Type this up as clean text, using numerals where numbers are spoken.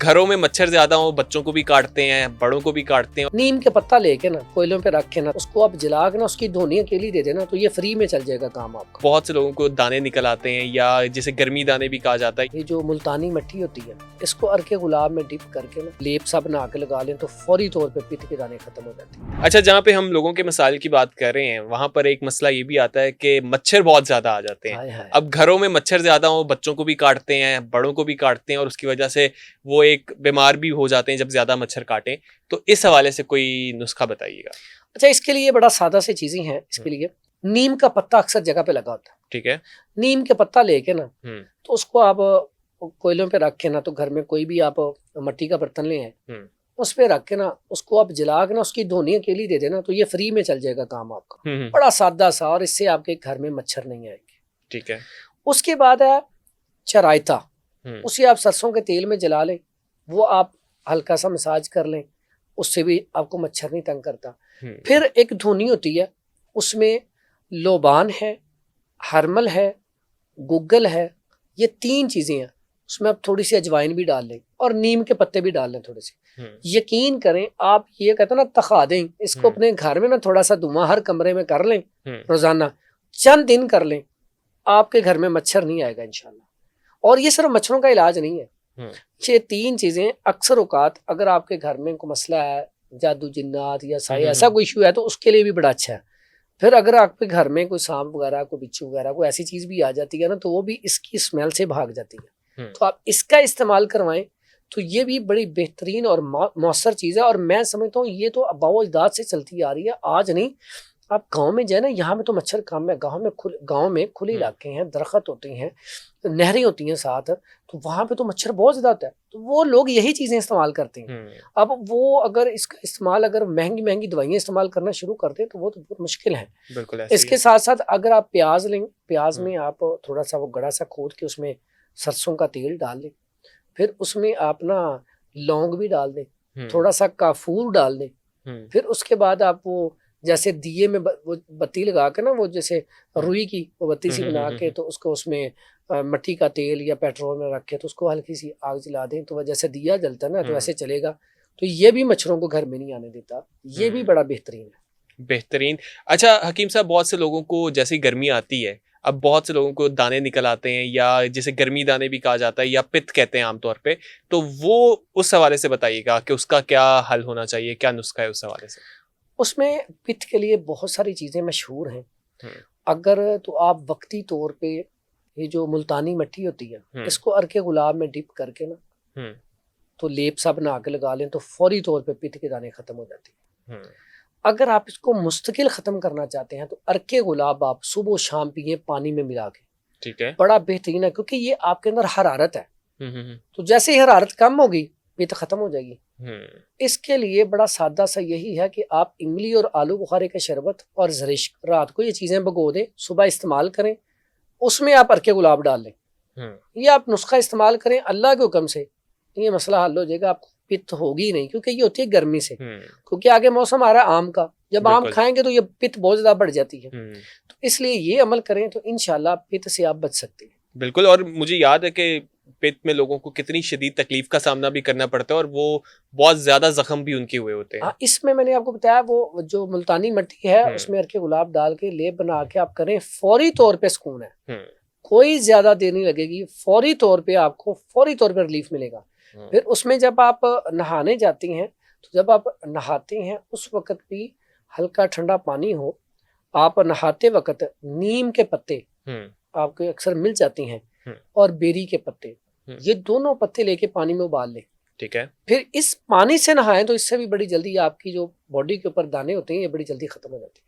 घरों में मच्छर ज्यादा हो, बच्चों को भी काटते हैं, बड़ों को भी काटते हैं। नीम के पत्ता लेके ना कोयलों पे रख के ना उसको आप जला के ना उसकी धुनी अकेली दे देना तो ये फ्री में चल जाएगा काम आपका। बहुत से लोगों को दाने निकल आते हैं या जिसे गर्मी दाने भी कहा जाता है। ये जो मुल्तानी मिट्टी होती है इसको अर्के गुलाब में डिप करके ना लेप सा बना के लगा लें तो फौरी तौर पे पित्त के दाने खत्म हो जाते हैं। अच्छा, जहाँ पे हम लोगों के मसाइल की बात कर रहे हैं वहां पर एक मसला ये भी आता है कि मच्छर बहुत ज्यादा आ जाते हैं। हाय हाय। अब घरों में मच्छर ज्यादा हो, बच्चों को भी काटते हैं, बड़ों को भी काटते हैं और उसकी वजह से वो एक बीमार भी हो जाते हैं जब ज्यादा मच्छर काटें। तो इस हवाले से कोई नुस्खा बताइएगा। अच्छा, इसके लिए बड़ा सादा सी चीजें हैं। इसके लिए नीम का पत्ता अक्सर जगह पे लगा होता है। ठीक है। नीम के पत्ता लेके ना तो उसको आप कोयलों पे रख के ना तो घर में कोई भी आप मिट्टी का बर्तन ले आए उस पे रख के ना उसको आप जला के ना उसकी धुनी अकेली दे देना तो ये फ्री में चल जाएगा काम आपका। बड़ा सादा सा, और इससे आपके घर में मच्छर नहीं आएंगे। ठीक है। उसके बाद है चरायता। उसे आप सरसों के तेल में जला लें, वो आप हल्का सा मसाज कर लें, उससे भी आपको मच्छर नहीं तंग करता। फिर एक धुनी होती है, उसमें लोबान है, हरमल है, गुग्गल है, ये 3 चीजें हैं। उसमें आप थोड़ी सी अजवाइन भी डाल लें और नीम के पत्ते भी डाल लें थोड़े से। यकीन करें, आप ये कहते हैं ना तखा दें, इसको अपने घर में ना थोड़ा सा धुआं हर कमरे में कर लें रोजाना, चंद दिन कर लें, आपके घर में मच्छर नहीं आएगा इंशाल्लाह। और ये सिर्फ मच्छरों का इलाज नहीं है, ये 3 चीजें अक्सर औकात अगर आपके घर में कोई मसला है, जादू जिन्नात या साई ऐसा कोई इशू है तो उसके लिए भी बड़ा अच्छा है। फिर अगर आपके घर में कोई सांप वगैरह, कोई बिच्छू वगैरह, कोई ऐसी चीज भी आ जाती है ना तो वो भी इसकी स्मेल से भाग जाती है। तो आप इसका इस्तेमाल करवाएं तो ये भी बड़ी बेहतरीन और मौसर चीज है। और मैं समझता हूँ ये तो अबाओ अजदाद से चलती आ रही है, आज नहीं। आप गांव में जाए ना, यहाँ में तो मच्छर कम है। गांव में खुले इलाके हैं, दरख्त होते हैं, नहरें होती हैं साथ, तो वहां पे तो मच्छर बहुत ज्यादा होता है। तो वो लोग यही चीजें इस्तेमाल करते हैं। अब वो अगर इसका इस्तेमाल, अगर महंगी महंगी दवाइयाँ इस्तेमाल करना शुरू कर दें तो वो तो बहुत मुश्किल है। बिल्कुल। इसके साथ साथ अगर आप प्याज लें, प्याज में आप थोड़ा सा वो गड़ा सा खोद के उसमें सरसों का तेल डाल दें, फिर उसमें आप ना लौंग भी डाल दें, थोड़ा सा काफूर डाल दें। फिर उसके बाद आप वो जैसे दिए में वो बत्ती लगा के ना, वो जैसे रुई की वो बत्ती सी बना के, तो उसको उसमें मिट्टी का तेल या पेट्रोल में रख के तो उसको हल्की सी आग जला दें तो वह जैसे दिया जलता है ना तो ऐसे चलेगा। तो ये भी मच्छरों को घर में नहीं आने देता, ये भी बड़ा बेहतरीन है। बेहतरीन। अच्छा हकीम साहब, बहुत से लोगों को जैसे गर्मी आती है, अब बहुत से लोगों को दाने निकल आते हैं या जिसे गर्मी दाने भी कहा जाता है या पित्त कहते हैं आमतौर पे, तो वो उस हवाले से बताइएगा कि उसका क्या हल होना चाहिए, क्या नुस्खा है उस हवाले से। उसमें पित्त के लिए बहुत सारी चीजें मशहूर हैं। अगर तो आप वक्ती तौर पे ये जो मुल्तानी मिट्टी होती है इसको अर्के गुलाब में डिप करके ना तो लेप सा बना के लगा लें तो फौरी तौर पे पित्त के दाने खत्म हो जाते हैं। अगर आप इसको मुस्तकिल खत्म करना चाहते हैं तो अर्के गुलाब आप सुबह शाम पिए पानी में मिला के। ठीक है। बड़ा बेहतरीन है, क्योंकि ये आपके अंदर हरारत है, तो जैसे ही हरारत कम होगी पित्त खत्म हो जाएगी। इसके लिए बड़ा सादा सा यही है कि आप इमली और आलू बुखारे का शरबत और जरिश्क रात को ये चीजें भगो दें, सुबह इस्तेमाल करें, उसमें आप अर्के गुलाब डाल लें। ये आप नुस्खा इस्तेमाल करें, अल्लाह के हुक्म से ये मसला हल हो जाएगा। आपको पित्त होगी नहीं, क्योंकि ये होती है गर्मी से, क्योंकि आगे मौसम आ रहा है आम का, जब आम खाएंगे तो ये पित्त बहुत ज्यादा बढ़ जाती है। तो इसलिए ये अमल करें तो इंशाल्लाह पित्त से आप बच सकते हैं। बिल्कुल। और मुझे याद है कि पित्त में लोगों को कितनी शदीद तकलीफ का सामना भी करना पड़ता है और वो बहुत ज्यादा जख्म भी उनके हुए होते हैं। हाँ, इसमें मैंने आपको बताया वो जो मुल्तानी मिट्टी है उसमें अर्के गुलाब डाल के लेप बना के आप करें, फौरी तौर पे सुकून है, कोई ज्यादा देर नहीं लगेगी, फौरी तौर पे आपको फौरी तौर पे रिलीफ मिलेगा। फिर उसमें जब आप नहाने जाती हैं तो जब आप नहाते हैं उस वक्त भी हल्का ठंडा पानी हो, आप नहाते वक्त नीम के पत्ते आपको अक्सर मिल जाती हैं और बेरी के पत्ते, ये दोनों पत्ते लेके पानी में उबाल लें। ठीक है। फिर इस पानी से नहाएं तो इससे भी बड़ी जल्दी आपकी जो बॉडी के ऊपर दाने होते हैं ये बड़ी जल्दी खत्म हो जाती है।